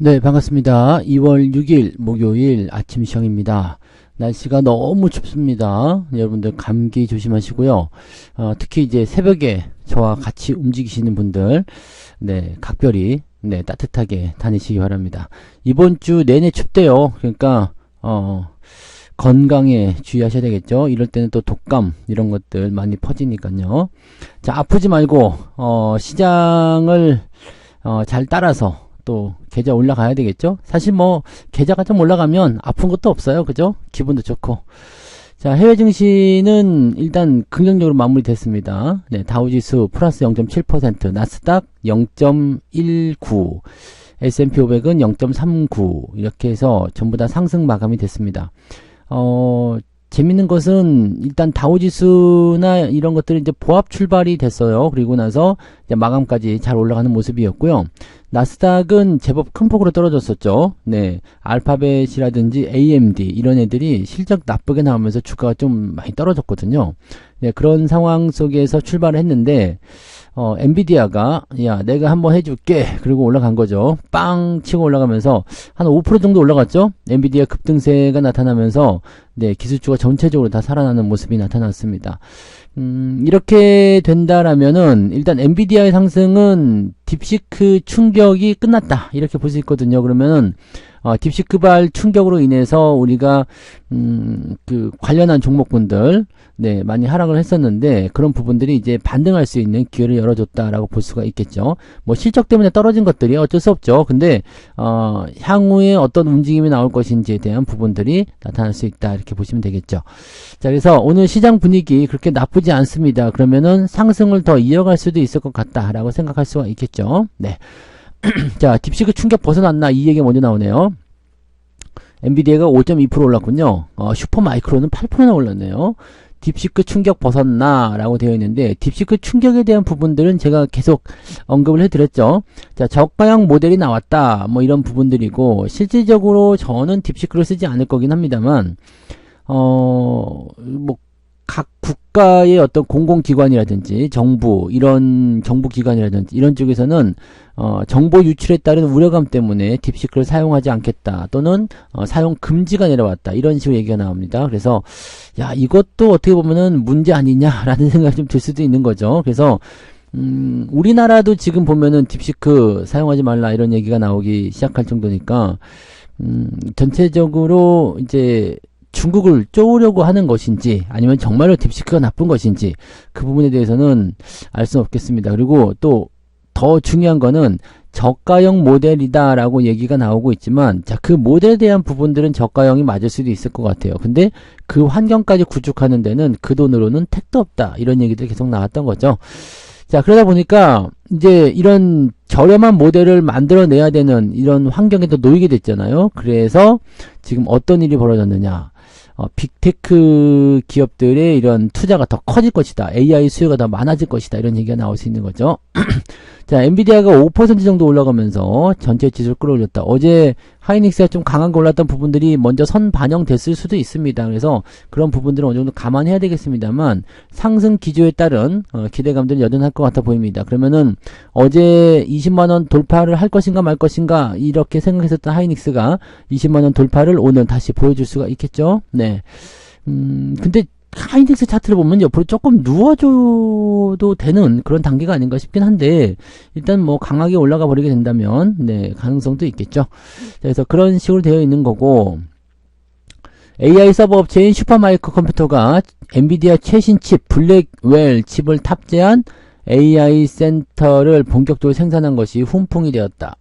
네, 반갑습니다. 2월 6일 목요일 아침 시황입니다. 날씨가 너무 춥습니다. 여러분들 감기 조심하시고요. 특히 이제 새벽에 저와 같이 움직이시는 분들, 네, 각별히, 네, 따뜻하게 다니시기 바랍니다. 이번 주 내내 춥대요. 그러니까, 건강에 주의하셔야 되겠죠. 이럴 때는 또 독감, 이런 것들 많이 퍼지니까요. 자, 아프지 말고, 시장을, 잘 따라서, 또 계좌 올라가야 되겠죠. 사실 뭐 계좌가 좀 올라가면 아픈 것도 없어요. 그죠? 기분도 좋고. 자, 해외 증시는 일단 긍정적으로 마무리됐습니다. 네, 다우지수 플러스 0.7%, 나스닥 0.19, S&P 500은 0.39 이렇게 해서 전부 다 상승 마감이 됐습니다. 재밌는 것은 일단 다우지수나 이런 것들이 이제 보합 출발이 됐어요. 그리고 나서 이제 마감까지 잘 올라가는 모습이었고요. 나스닥은 제법 큰 폭으로 떨어졌었죠. 네, 알파벳이라든지 AMD 이런 애들이 실적 나쁘게 나오면서 주가가 좀 많이 떨어졌거든요. 네, 그런 상황 속에서 출발을 했는데 엔비디아가 야 내가 한번 해줄게 그리고 올라간 거죠. 빵 치고 올라가면서 한 5% 정도 올라갔죠. 엔비디아 급등세가 나타나면서 네, 기술주가 전체적으로 다 살아나는 모습이 나타났습니다. 이렇게 된다라면은 일단 엔비디아의 상승은 딥시크 충격이 끝났다 이렇게 볼 수 있거든요. 그러면은 딥시크발 충격으로 인해서 우리가 그 관련한 종목군들 네, 많이 하락을 했었는데 그런 부분들이 이제 반등할 수 있는 기회를 열어줬다라고 볼 수가 있겠죠. 뭐 실적 때문에 떨어진 것들이 어쩔 수 없죠. 근데 향후에 어떤 움직임이 나올 것인지에 대한 부분들이 나타날 수 있다 이렇게 보시면 되겠죠. 자, 그래서 오늘 시장 분위기 그렇게 나쁘지 않습니다. 그러면은 상승을 더 이어갈 수도 있을 것 같다라고 생각할 수가 있겠죠. 네. 자, 딥시크 충격 벗어났나 이 얘기 먼저 나오네요. 엔비디아가 5.2% 올랐군요. 슈퍼마이크로는 8%나 올랐네요. 딥시크 충격 벗었나 라고 되어 있는데 딥시크 충격에 대한 부분들은 제가 계속 언급을 해드렸죠. 자, 저가형 모델이 나왔다 뭐 이런 부분들이고 실질적으로 저는 딥시크를 쓰지 않을 거긴 합니다만 뭐 각 국가의 어떤 공공기관이라든지 정부 이런 정부기관이라든지 이런 쪽에서는 정보 유출에 따른 우려감 때문에 딥시크를 사용하지 않겠다 또는 사용 금지가 내려왔다 이런 식으로 얘기가 나옵니다. 그래서 야 이것도 어떻게 보면은 문제 아니냐라는 생각이 좀 들 수도 있는 거죠. 그래서 우리나라도 지금 보면은 딥시크 사용하지 말라 이런 얘기가 나오기 시작할 정도니까 전체적으로 이제 중국을 쪼으려고 하는 것인지 아니면 정말로 딥시크가 나쁜 것인지 그 부분에 대해서는 알 수는 없겠습니다. 그리고 또 더 중요한 거는 저가형 모델이다 라고 얘기가 나오고 있지만 자, 그 모델에 대한 부분들은 저가형이 맞을 수도 있을 것 같아요. 근데 그 환경까지 구축하는 데는 그 돈으로는 택도 없다 이런 얘기들이 계속 나왔던 거죠. 자, 그러다 보니까 이제 이런 저렴한 모델을 만들어내야 되는 이런 환경에도 놓이게 됐잖아요. 그래서 지금 어떤 일이 벌어졌느냐. 빅테크 기업들의 이런 투자가 더 커질 것이다. AI 수요가 더 많아질 것이다. 이런 얘기가 나올 수 있는 거죠. 자, 엔비디아가 5% 정도 올라가면서 전체 지수를 끌어올렸다. 어제 하이닉스가 좀 강하게 올랐던 부분들이 먼저 선 반영됐을 수도 있습니다. 그래서 그런 부분들은 어느 정도 감안해야 되겠습니다만 상승 기조에 따른 기대감들은 여전할 것 같아 보입니다. 그러면은 어제 20만원 돌파를 할 것인가 말 것인가 이렇게 생각했었던 하이닉스가 20만원 돌파를 오늘 다시 보여줄 수가 있겠죠. 네. 근데 하이닉스 차트를 보면 옆으로 조금 누워줘도 되는 그런 단계가 아닌가 싶긴 한데 일단 뭐 강하게 올라가 버리게 된다면 네 가능성도 있겠죠. 그래서 그런 식으로 되어 있는 거고 AI 서버 업체인 슈퍼마이크로 컴퓨터가 엔비디아 최신 칩 블랙웰 칩을 탑재한 AI 센터를 본격적으로 생산한 것이 훈풍이 되었다.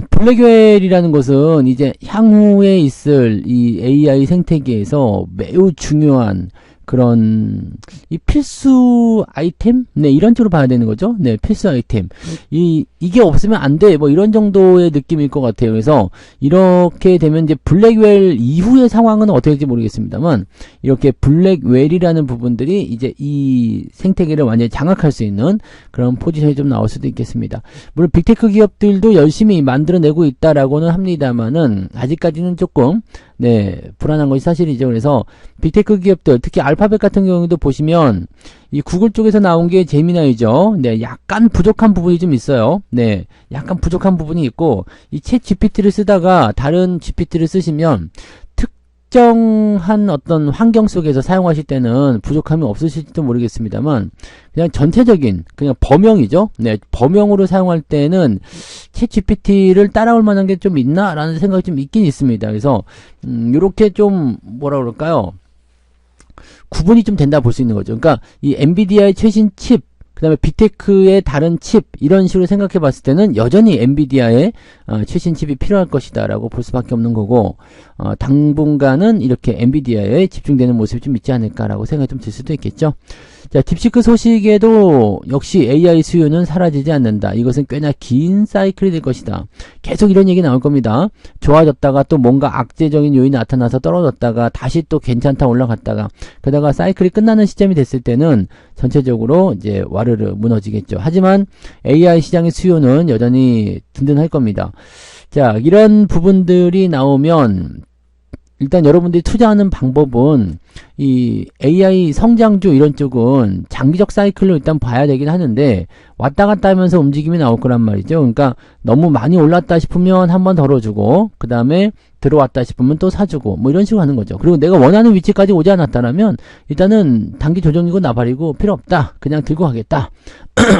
블랙웰이라는 것은 이제 향후에 있을 이 AI 생태계에서 매우 중요한 그런 이 필수 아이템? 네, 이런 쪽으로 봐야 되는 거죠. 네, 필수 아이템. 이게 없으면 안 돼. 뭐 이런 정도의 느낌일 것 같아요. 그래서 이렇게 되면 이제 블랙웰 이후의 상황은 어떻게 될지 모르겠습니다만 이렇게 블랙웰이라는 부분들이 이제 이 생태계를 완전히 장악할 수 있는 그런 포지션이 좀 나올 수도 있겠습니다. 물론 빅테크 기업들도 열심히 만들어내고 있다라고는 합니다만은 아직까지는 조금 네, 불안한 것이 사실이죠. 그래서 빅테크 기업들, 특히 알파벳 같은 경우도 보시면 이 구글 쪽에서 나온 게 제미나이죠. 네, 약간 부족한 부분이 좀 있어요. 네, 약간 부족한 부분이 있고 이 챗 GPT를 쓰다가 다른 GPT를 쓰시면 특정한 어떤 환경 속에서 사용하실 때는 부족함이 없으실지도 모르겠습니다만 그냥 전체적인 그냥 범용이죠. 네, 범용으로 사용할 때는 챗 GPT를 따라올 만한 게 좀 있나? 라는 생각이 좀 있긴 있습니다. 그래서 요렇게 좀 뭐라 그럴까요? 구분이 좀 된다 볼 수 있는 거죠. 그러니까 이 엔비디아의 최신 칩, 그 다음에 빅테크의 다른 칩, 이런 식으로 생각해 봤을 때는 여전히 엔비디아의 최신 칩이 필요할 것이다 라고 볼 수밖에 없는 거고, 당분간은 이렇게 엔비디아에 집중되는 모습이 좀 있지 않을까라고 생각이 좀 들 수도 있겠죠. 자, 딥시크 소식에도 역시 AI 수요는 사라지지 않는다. 이것은 꽤나 긴 사이클이 될 것이다. 계속 이런 얘기 나올 겁니다. 좋아졌다가 또 뭔가 악재적인 요인이 나타나서 떨어졌다가 다시 또 괜찮다 올라갔다가 그러다가 사이클이 끝나는 시점이 됐을 때는 전체적으로 이제 와르르 무너지겠죠. 하지만 AI 시장의 수요는 여전히 든든할 겁니다. 자, 이런 부분들이 나오면 일단 여러분들이 투자하는 방법은 이 AI 성장주 이런 쪽은 장기적 사이클로 일단 봐야 되긴 하는데 왔다 갔다 하면서 움직임이 나올 거란 말이죠. 그러니까 너무 많이 올랐다 싶으면 한번 덜어주고 그 다음에 들어왔다 싶으면 또 사주고 뭐 이런 식으로 하는 거죠. 그리고 내가 원하는 위치까지 오지 않았다라면 일단은 단기 조정이고 나발이고 필요 없다. 그냥 들고 가겠다.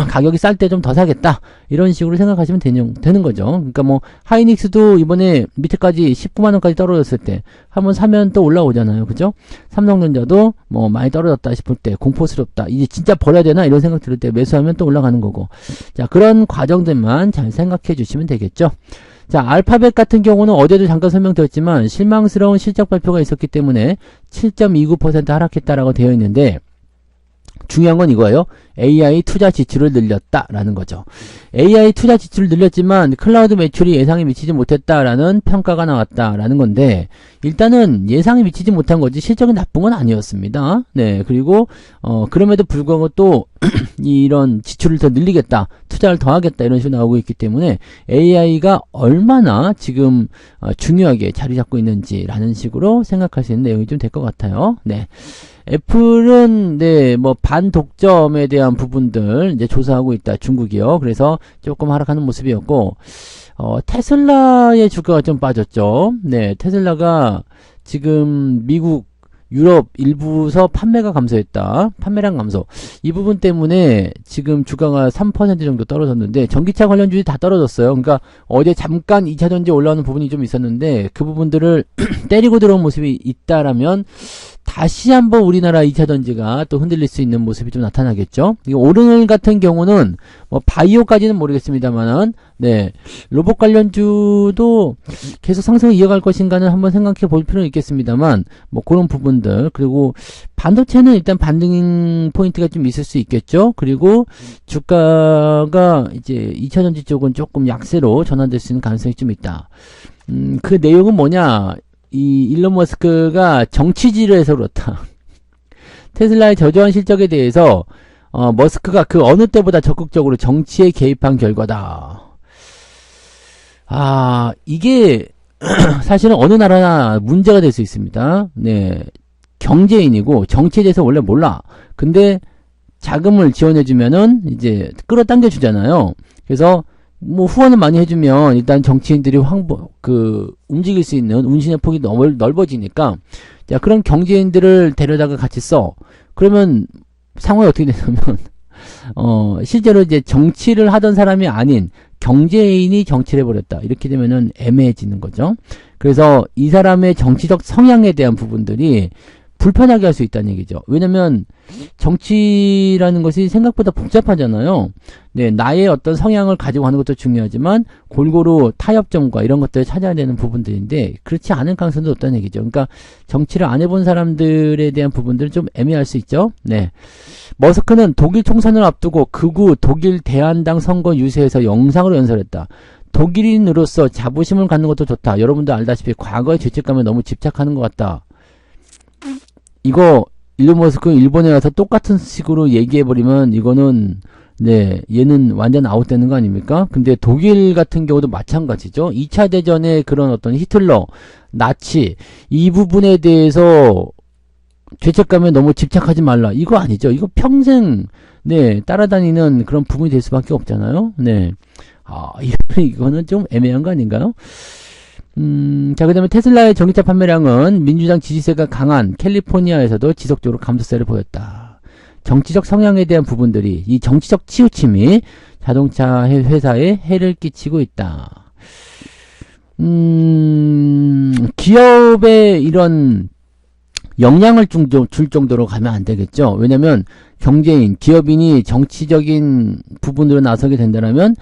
가격이 쌀 때 좀 더 사겠다. 이런 식으로 생각하시면 되는 거죠. 그러니까 뭐 하이닉스도 이번에 밑에까지 19만원까지 떨어졌을 때 한번 사면 또 올라오잖아요. 그죠? 삼성전자도 뭐 많이 떨어졌다 싶을 때 공포스럽다. 이제 진짜 버려야 되나? 이런 생각 들을 때 매수하면 또 올라가는 거고. 자, 그런 과정들만 잘 생각해 주시면 되겠죠. 자, 알파벳 같은 경우는 어제도 잠깐 설명드렸지만 실망스러운 실적 발표가 있었기 때문에 7.29% 하락했다라고 되어 있는데 중요한 건 이거예요. AI 투자 지출을 늘렸다라는 거죠. AI 투자 지출을 늘렸지만 클라우드 매출이 예상에 미치지 못했다라는 평가가 나왔다라는 건데 일단은 예상에 미치지 못한 거지 실적이 나쁜 건 아니었습니다. 네, 그리고 그럼에도 불구하고 또 이런 지출을 더 늘리겠다, 투자를 더 하겠다 이런 식으로 나오고 있기 때문에 AI가 얼마나 지금 중요하게 자리 잡고 있는지라는 식으로 생각할 수 있는 내용이 좀 될 것 같아요. 네. 애플은 네, 뭐 반독점에 대한 부분들 이제 조사하고 있다. 중국이요. 그래서 조금 하락하는 모습이었고 테슬라의 주가가 좀 빠졌죠. 네, 테슬라가 지금 미국 유럽 일부서 판매가 감소했다. 판매량 감소. 이 부분 때문에 지금 주가가 3% 정도 떨어졌는데 전기차 관련주들이 다 떨어졌어요. 그러니까 어제 잠깐 2차전지 올라오는 부분이 좀 있었는데 그 부분들을 때리고 들어온 모습이 있다라면 다시 한번 우리나라 2차전지가 또 흔들릴 수 있는 모습이 좀 나타나겠죠. 오늘 같은 경우는 뭐 바이오까지는 모르겠습니다만은 네, 로봇 관련주도 계속 상승을 이어갈 것인가는 한번 생각해 볼 필요는 있겠습니다만 뭐 그런 부분들 그리고 반도체는 일단 반등 포인트가 좀 있을 수 있겠죠. 그리고 주가가 이제 2차전지 쪽은 조금 약세로 전환될 수 있는 가능성이 좀 있다. 그 내용은 뭐냐? 이 일론 머스크가 정치질을 해서 그렇다. 테슬라의 저조한 실적에 대해서 머스크가 그 어느 때보다 적극적으로 정치에 개입한 결과다. 아, 이게 사실은 어느 나라나 문제가 될 수 있습니다. 네, 경제인이고 정치에 대해서 원래 몰라. 근데 자금을 지원해주면은 이제 끌어당겨 주잖아요. 그래서 뭐 후원을 많이 해주면 일단 정치인들이 움직일 수 있는 운신의 폭이 넓어지니까 자, 그런 경제인들을 데려다가 같이 써. 그러면 상황이 어떻게 되냐면 실제로 이제 정치를 하던 사람이 아닌 경제인이 정치를 해버렸다. 이렇게 되면은 애매해지는 거죠. 그래서 이 사람의 정치적 성향에 대한 부분들이 불편하게 할 수 있다는 얘기죠. 왜냐면 정치라는 것이 생각보다 복잡하잖아요. 네, 나의 어떤 성향을 가지고 하는 것도 중요하지만 골고루 타협점과 이런 것들을 찾아야 되는 부분들인데 그렇지 않은 가능성도 없다는 얘기죠. 그러니까 정치를 안 해본 사람들에 대한 부분들은 좀 애매할 수 있죠. 네, 머스크는 독일 총선을 앞두고 극우 독일 대한당 선거 유세에서 영상으로 연설했다. 독일인으로서 자부심을 갖는 것도 좋다. 여러분도 알다시피 과거의 죄책감에 너무 집착하는 것 같다. 이거 일론 머스크 일본에 와서 똑같은 식으로 얘기해버리면 이거는 네, 얘는 완전 아웃되는 거 아닙니까? 근데 독일 같은 경우도 마찬가지죠. 2차 대전의 그런 어떤 히틀러, 나치, 이 부분에 대해서 죄책감에 너무 집착하지 말라. 이거 아니죠. 이거 평생, 네, 따라다니는 그런 부분이 될 수밖에 없잖아요. 네. 이거는 좀 애매한 거 아닌가요? 자, 그 다음에 테슬라의 전기차 판매량은 민주당 지지세가 강한 캘리포니아에서도 지속적으로 감소세를 보였다. 정치적 성향에 대한 부분들이, 이 정치적 치우침이 자동차 회사에 해를 끼치고 있다. 기업의 이런 영향을 줄 정도로 가면 안 되겠죠. 왜냐면 경제인, 기업인이 정치적인 부분으로 나서게 된다면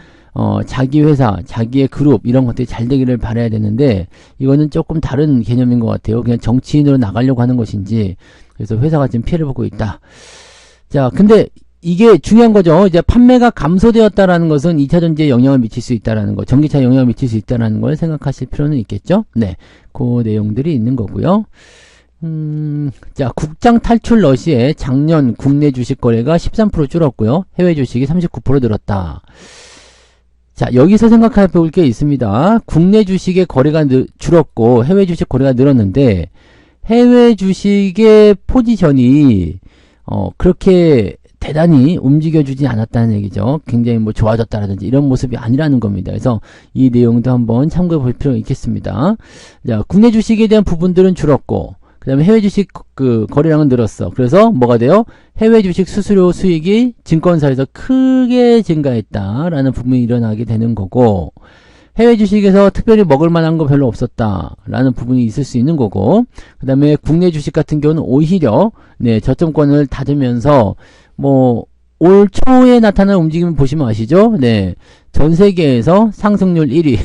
자기 회사, 자기의 그룹 이런 것들이 잘 되기를 바라야 되는데 이거는 조금 다른 개념인 것 같아요. 그냥 정치인으로 나가려고 하는 것인지. 그래서 회사가 지금 피해를 보고 있다. 자, 근데 이게 중요한 거죠. 이제 판매가 감소되었다라는 것은 2차 전지에 영향을 미칠 수 있다라는 거, 전기차에 영향을 미칠 수 있다라는 걸 생각하실 필요는 있겠죠. 네, 그 내용들이 있는 거고요. 자, 국장 탈출 러시에 작년 국내 주식 거래가 13% 줄었고요. 해외 주식이 39% 늘었다. 자, 여기서 생각해 볼 게 있습니다. 국내 주식의 거래가 줄었고 해외 주식 거래가 늘었는데 해외 주식의 포지션이 그렇게 대단히 움직여주지 않았다는 얘기죠. 굉장히 뭐 좋아졌다라든지 이런 모습이 아니라는 겁니다. 그래서 이 내용도 한번 참고해 볼 필요가 있겠습니다. 자, 국내 주식에 대한 부분들은 줄었고 그 다음에 해외 주식 거래량은 늘었어. 그래서 뭐가 돼요? 해외 주식 수수료 수익이 증권사에서 크게 증가했다라는 부분이 일어나게 되는 거고 해외 주식에서 특별히 먹을 만한 거 별로 없었다라는 부분이 있을 수 있는 거고 그 다음에 국내 주식 같은 경우는 오히려 네, 저점권을 닫으면서 뭐 올 초에 나타난 움직임을 보시면 아시죠? 네, 전 세계에서 상승률 1위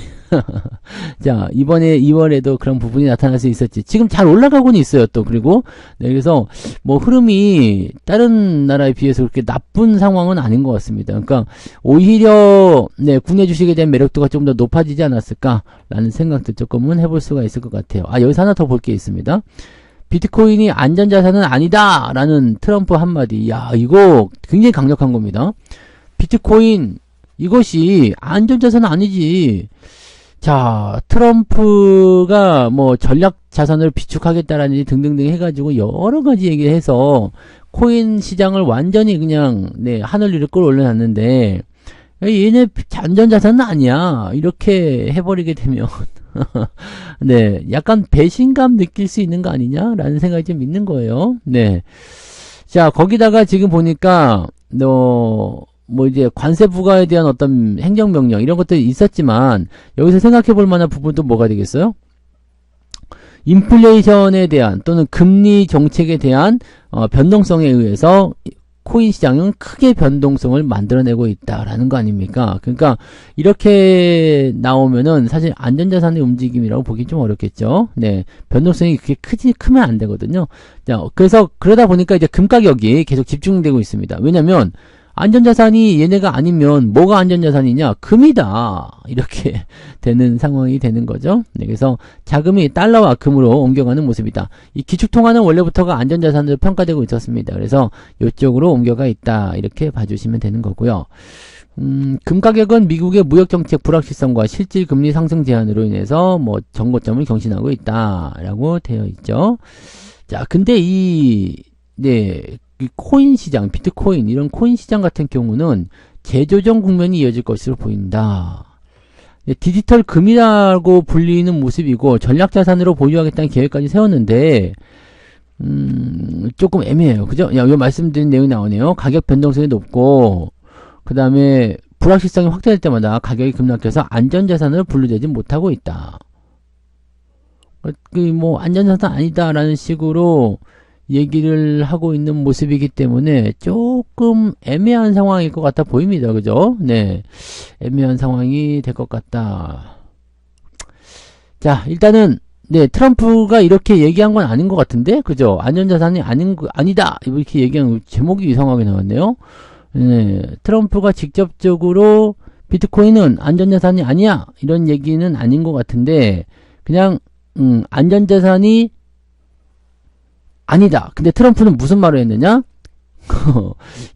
자, 이번에 2월에도 그런 부분이 나타날 수 있었지. 지금 잘 올라가고는 있어요, 또. 그리고, 네, 그래서, 뭐, 흐름이 다른 나라에 비해서 그렇게 나쁜 상황은 아닌 것 같습니다. 그러니까, 오히려, 네, 국내 주식에 대한 매력도가 좀 더 높아지지 않았을까라는 생각도 조금은 해볼 수가 있을 것 같아요. 여기서 하나 더 볼 게 있습니다. 비트코인이 안전자산은 아니다! 라는 트럼프 한마디. 야, 이거 굉장히 강력한 겁니다. 비트코인, 이것이 안전자산은 아니지. 자, 트럼프가 뭐 전략 자산을 비축하겠다라는 등등등 해가지고 여러 가지 얘기해서 코인 시장을 완전히 그냥 네, 하늘 위로 끌어올려놨는데 얘네 안전자산은 아니야. 이렇게 해버리게 되면 네, 약간 배신감 느낄 수 있는 거 아니냐라는 생각이 좀 있는 거예요. 네, 자 거기다가 지금 보니까 뭐 이제 관세 부과에 대한 어떤 행정명령 이런 것들이 있었지만 여기서 생각해 볼 만한 부분도 뭐가 되겠어요? 인플레이션에 대한 또는 금리 정책에 대한 변동성에 의해서 코인 시장은 크게 변동성을 만들어내고 있다라는 거 아닙니까? 그러니까 이렇게 나오면은 사실 안전자산의 움직임이라고 보기 좀 어렵겠죠. 네, 변동성이 그렇게 크면 안 되거든요. 자, 그래서 그러다 보니까 이제 금 가격이 계속 집중되고 있습니다. 왜냐면 안전자산이 얘네가 아니면 뭐가 안전자산이냐? 금이다. 이렇게 되는 상황이 되는 거죠. 네, 그래서 자금이 달러와 금으로 옮겨가는 모습이다. 이 기축통화는 원래부터가 안전자산으로 평가되고 있었습니다. 그래서 이쪽으로 옮겨가 있다. 이렇게 봐주시면 되는 거고요. 금 가격은 미국의 무역정책 불확실성과 실질 금리 상승 제한으로 인해서 뭐 정고점을 경신하고 있다라고 되어 있죠. 자, 근데 이 코인 시장, 비트코인 이런 코인 시장 같은 경우는 재조정 국면이 이어질 것으로 보인다. 디지털 금이라고 불리는 모습이고 전략자산으로 보유하겠다는 계획까지 세웠는데 조금 애매해요. 그죠? 여기 말씀드린 내용이 나오네요. 가격 변동성이 높고 그 다음에 불확실성이 확대될 때마다 가격이 급락해서 안전자산으로 분류되지 못하고 있다. 뭐 안전자산 아니다라는 식으로 얘기를 하고 있는 모습이기 때문에 조금 애매한 상황일 것 같아 보입니다. 그죠? 네. 애매한 상황이 될 것 같다. 자, 일단은, 네, 트럼프가 이렇게 얘기한 건 아닌 것 같은데? 그죠? 안전자산이 아니다! 이렇게 얘기한 제목이 이상하게 나왔네요. 네. 트럼프가 직접적으로 비트코인은 안전자산이 아니야! 이런 얘기는 아닌 것 같은데, 그냥, 안전자산이 아니다. 근데 트럼프는 무슨 말을 했느냐?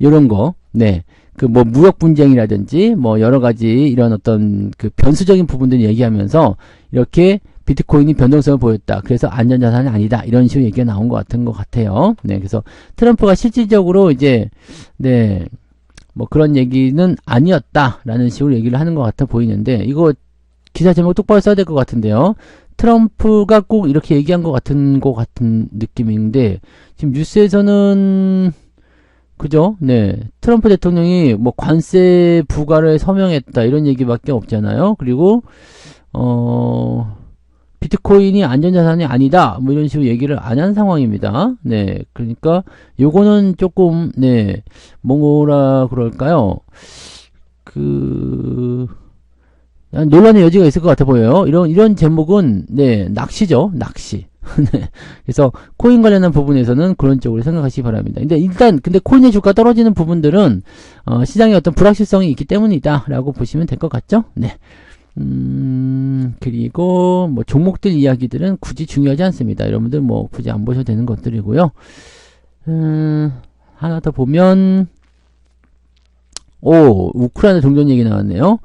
요런 거. 네. 그 뭐 무역 분쟁이라든지 뭐 여러 가지 이런 어떤 그 변수적인 부분들 얘기하면서 이렇게 비트코인이 변동성을 보였다. 그래서 안전자산이 아니다. 이런 식으로 얘기가 나온 것 같아요. 네, 그래서 트럼프가 실질적으로 이제 네, 뭐 그런 얘기는 아니었다라는 식으로 얘기를 하는 것 같아 보이는데 이거 기사 제목 똑바로 써야 될 것 같은데요. 트럼프가 꼭 이렇게 얘기한 것 같은 느낌인데 지금 뉴스에서는 그죠? 네. 트럼프 대통령이 뭐 관세 부과를 서명했다 이런 얘기밖에 없잖아요. 그리고 비트코인이 안전자산이 아니다 뭐 이런 식으로 얘기를 안 한 상황입니다. 네. 그러니까 요거는 조금 네. 뭐라 그럴까요? 논란의 여지가 있을 것 같아 보여요. 이런 제목은 네. 낚시죠. 낚시. 네. 그래서 코인 관련한 부분에서는 그런 쪽으로 생각하시기 바랍니다. 근데 코인의 주가 떨어지는 부분들은 시장에 어떤 불확실성이 있기 때문이다라고 보시면 될 것 같죠? 네. 그리고 뭐 종목들 이야기들은 굳이 중요하지 않습니다. 여러분들 뭐 굳이 안 보셔도 되는 것들이고요. 하나 더 보면 우크라이나 종전 얘기 나왔네요.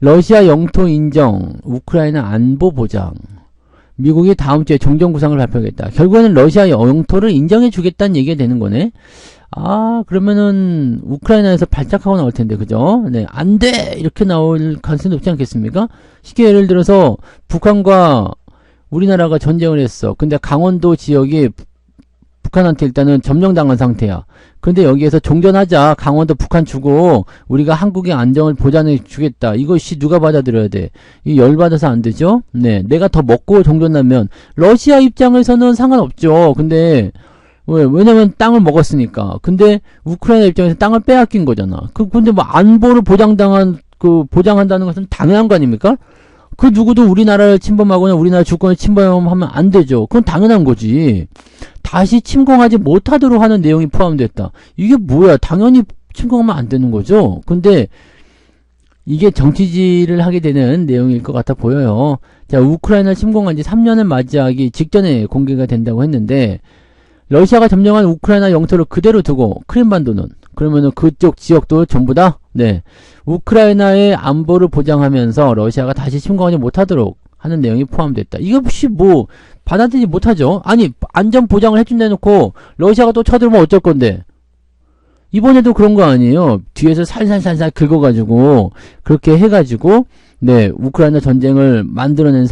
러시아 영토 인정, 우크라이나 안보 보장. 미국이 다음 주에 종전 구상을 발표하겠다. 결국에는 러시아 영토를 인정해 주겠다는 얘기가 되는 거네. 그러면은 우크라이나에서 발작하고 나올 텐데, 그죠? 네, 안 돼! 이렇게 나올 가능성이 높지 않겠습니까? 쉽게 예를 들어서 북한과 우리나라가 전쟁을 했어. 근데 강원도 지역이 북한한테 일단은 점령당한 상태야. 근데 여기에서 종전하자. 강원도 북한 주고 우리가 한국의 안정을 보장해 주겠다. 이것이 누가 받아들여야 돼? 이 열받아서 안 되죠? 네, 내가 더 먹고 종전하면 러시아 입장에서는 상관없죠. 근데 왜냐면 땅을 먹었으니까. 근데 우크라이나 입장에서 땅을 빼앗긴 거잖아. 근데 뭐 안보를 보장한다는 것은 당연한 거 아닙니까? 그 누구도 우리나라를 침범하거나 우리나라 주권을 침범하면 안 되죠. 그건 당연한 거지. 다시 침공하지 못하도록 하는 내용이 포함됐다. 이게 뭐야? 당연히 침공하면 안 되는 거죠. 근데 이게 정치질을 하게 되는 내용일 것 같아 보여요. 자, 우크라이나 침공한 지 3년을 맞이하기 직전에 공개가 된다고 했는데 러시아가 점령한 우크라이나 영토를 그대로 두고 크림반도는 그러면은 그쪽 지역도 전부 다 네, 우크라이나의 안보를 보장하면서 러시아가 다시 침공하지 못하도록 하는 내용이 포함됐다. 이게 혹시 뭐 받아들이지 못하죠. 아니 안전 보장을 해준다 해놓고 러시아가 또 쳐들면 어쩔 건데. 이번에도 그런 거 아니에요. 뒤에서 살살살살 긁어가지고 그렇게 해가지고 네, 우크라이나 전쟁을 만들어낸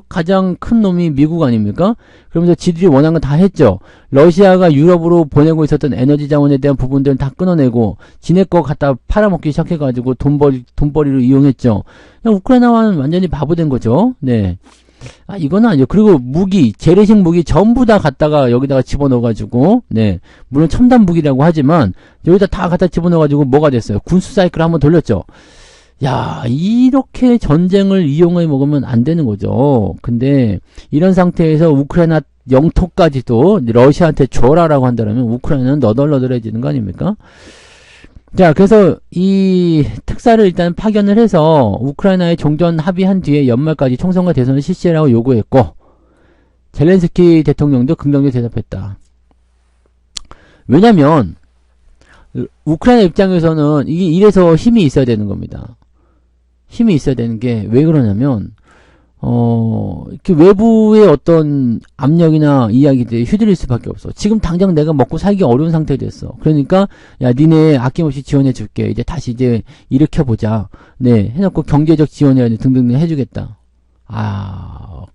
가장 큰 놈이 미국 아닙니까? 그러면서 지들이 원한 건 다 했죠. 러시아가 유럽으로 보내고 있었던 에너지 자원에 대한 부분들은 다 끊어내고 지네 거 갖다 팔아먹기 시작해가지고 돈벌이로 이용했죠. 우크라이나와는 완전히 바보 된 거죠. 네. 이거는 아니죠. 그리고 재래식 무기 전부 다 갖다가 여기다가 집어넣어가지고, 네. 물론 첨단 무기라고 하지만, 여기다 다 갖다 집어넣어가지고 뭐가 됐어요? 군수 사이클을 한번 돌렸죠. 야, 이렇게 전쟁을 이용해 먹으면 안 되는 거죠. 근데 이런 상태에서 우크라이나 영토까지도 러시아한테 줘라라고 한다면 우크라이나는 너덜너덜해지는 거 아닙니까? 자, 그래서 이 특사를 일단 파견을 해서 우크라이나의 종전 합의한 뒤에 연말까지 총선과 대선을 실시하라고 요구했고 젤렌스키 대통령도 긍정적으로 대답했다. 왜냐면 우크라이나 입장에서는 이래서 힘이 있어야 되는 겁니다. 힘이 있어야 되는 게 왜 그러냐면 이렇게 외부의 어떤 압력이나 이야기들이 휘둘릴 수밖에 없어. 지금 당장 내가 먹고 살기 어려운 상태에 됐어. 그러니까 야 니네 아낌없이 지원해 줄게. 이제 다시 일으켜보자. 네, 해놓고 경제적 지원이라든지 등등 해주겠다.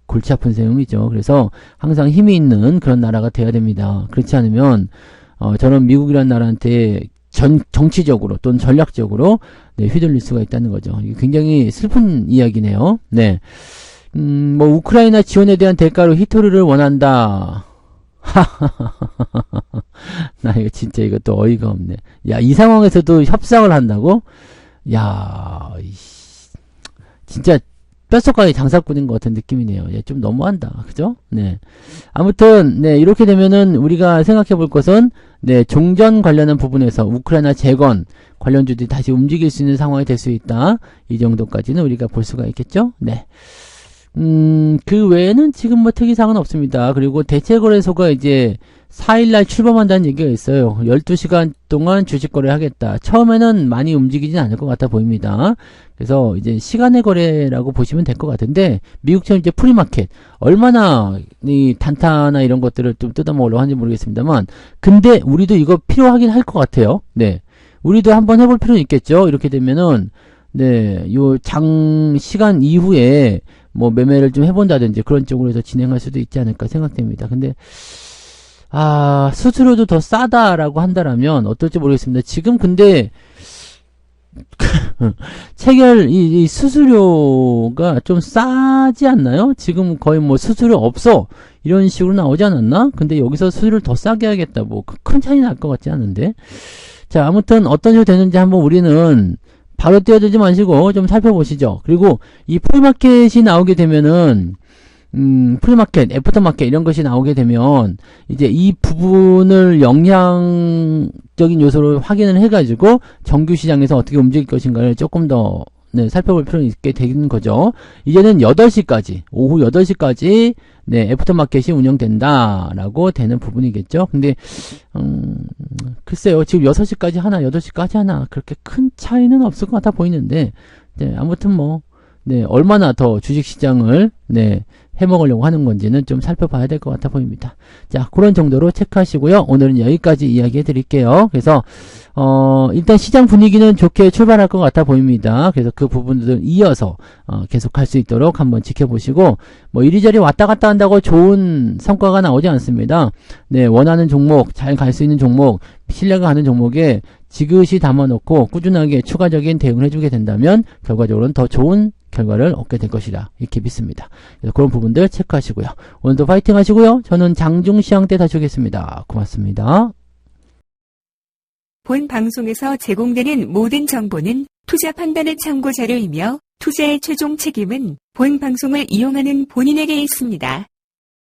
골치 아픈 내용이죠. 그래서 항상 힘이 있는 그런 나라가 돼야 됩니다. 그렇지 않으면 저런 미국이라는 나라한테 정치적으로 또는 전략적으로 네, 휘둘릴 수가 있다는 거죠. 이게 굉장히 슬픈 이야기네요. 네. 뭐 우크라이나 지원에 대한 대가로 히토리를 원한다. 나 이거 진짜 이것도 어이가 없네. 야, 이 상황에서도 협상을 한다고? 야, 진짜 뼛속까지 장사꾼인 것 같은 느낌이네요. 좀 너무한다. 그죠? 네. 아무튼, 네, 이렇게 되면은 우리가 생각해 볼 것은, 네, 종전 관련한 부분에서 우크라이나 재건 관련주들이 다시 움직일 수 있는 상황이 될 수 있다. 이 정도까지는 우리가 볼 수가 있겠죠? 네. 그 외에는 지금 뭐 특이사항은 없습니다. 그리고 대체거래소가 이제 4일날 출범한다는 얘기가 있어요. 12시간 동안 주식 거래 하겠다. 처음에는 많이 움직이진 않을 것 같아 보입니다. 그래서 이제 시간의 거래라고 보시면 될 것 같은데, 미국처럼 이제 프리마켓, 얼마나 이 단타나 이런 것들을 좀 뜯어먹으려고 하는지 모르겠습니다만, 근데 우리도 이거 필요하긴 할 것 같아요. 네. 우리도 한번 해볼 필요는 있겠죠. 이렇게 되면은, 네, 요 시간 이후에 뭐 매매를 좀 해본다든지 그런 쪽으로 해서 진행할 수도 있지 않을까 생각됩니다. 근데, 수수료도 더 싸다라고 한다라면 어떨지 모르겠습니다. 지금 근데, 이 수수료가 좀 싸지 않나요? 지금 거의 뭐 수수료 없어. 이런 식으로 나오지 않았나? 근데 여기서 수수료를 더 싸게 하겠다. 뭐, 큰 차이 날 것 같지 않은데. 자, 아무튼 어떤 식으로 되는지 한번 우리는 바로 뛰어들지 마시고 좀 살펴보시죠. 그리고 이 프리마켓이 나오게 되면은, 프리마켓, 애프터마켓 이런 것이 나오게 되면 이제 이 부분을 영향적인 요소로 확인을 해가지고 정규 시장에서 어떻게 움직일 것인가를 조금 더 네, 살펴볼 필요는 있게 되는 거죠. 이제는 8시까지, 오후 8시까지 네, 애프터마켓이 운영된다라고 되는 부분이겠죠. 근데 글쎄요. 지금 6시까지 하나, 8시까지 하나 그렇게 큰 차이는 없을 것 같아 보이는데 네, 아무튼 뭐 네, 얼마나 더 주식시장을 네, 해먹으려고 하는 건지는 좀 살펴봐야 될 것 같아 보입니다. 자, 그런 정도로 체크하시고요. 오늘은 여기까지 이야기해 드릴게요. 그래서 일단 시장 분위기는 좋게 출발할 것 같아 보입니다. 그래서 그 부분들을 이어서 계속 할 수 있도록 한번 지켜보시고, 뭐 이리저리 왔다 갔다 한다고 좋은 성과가 나오지 않습니다. 네, 원하는 종목, 잘 갈 수 있는 종목, 신뢰가 가는 종목에 지그시 담아놓고 꾸준하게 추가적인 대응을 해주게 된다면 결과적으로는 더 좋은 결과를 얻게 될 것이라 이렇게 믿습니다. 그래서 그런 부분들 체크하시고요. 오늘도 파이팅 하시고요. 저는 장중시황 때 다시 오겠습니다. 고맙습니다. 본 방송에서 제공되는 모든 정보는 투자 판단의 참고 자료이며 투자의 최종 책임은 본 방송을 이용하는 본인에게 있습니다.